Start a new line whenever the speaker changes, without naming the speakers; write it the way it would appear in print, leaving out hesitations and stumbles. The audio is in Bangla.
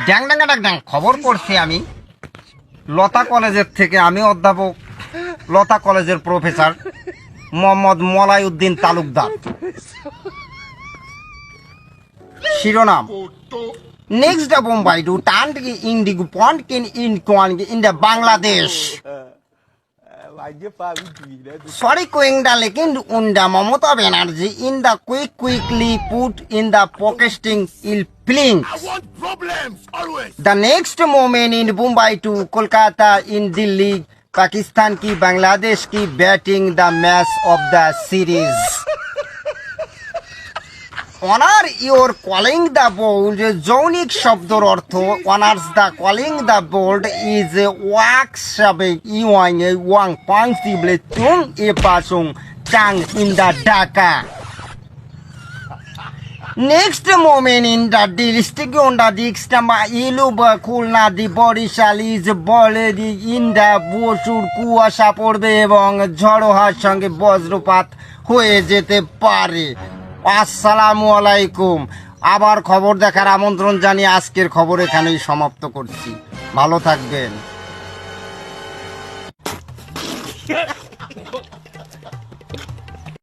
ড্যাং ড্যাং ডাং ডাং খবর পড়ছি আমি লতা কলেজের থেকে। আমি অধ্যাপক, লতা কলেজের প্রফেসর মোহাম্মদ মলাইউদ্দিন তালুকদার। শিরোনাম: next the Bombay to turn indigo পন্ট in the Bangladesh. Sorry, going the legend on the Mamata Banerjee in the quickly put in the podcasting il pling.
I want problems always.
The next moment in Mumbai to Kolkata in Delhi, Pakistan ki Bangladesh ki batting the match of the series. Honor your calling the bold, জৌনিক শব্দর অর্থ honors the calling the bold is ওয়াক সাবে ইওয়াং ওয়াং পাংসিবলে চুং এ পাসুং চাং in the Dhaka. Next moment in the district on the Dixtama Iluba Kulna the Borishal is বলেদ in the বসুর কুয়াশা পড়বে এবং ঝড়ো হাওয়ার সঙ্গে বজ্রপাত হয়ে যেতে পারে। আসসালামু আলাইকুম। আবার খবর দেখার আমন্ত্রণ জানিয়ে আজকের খবর এখানেই সমাপ্ত করছি। ভালো থাকবেন।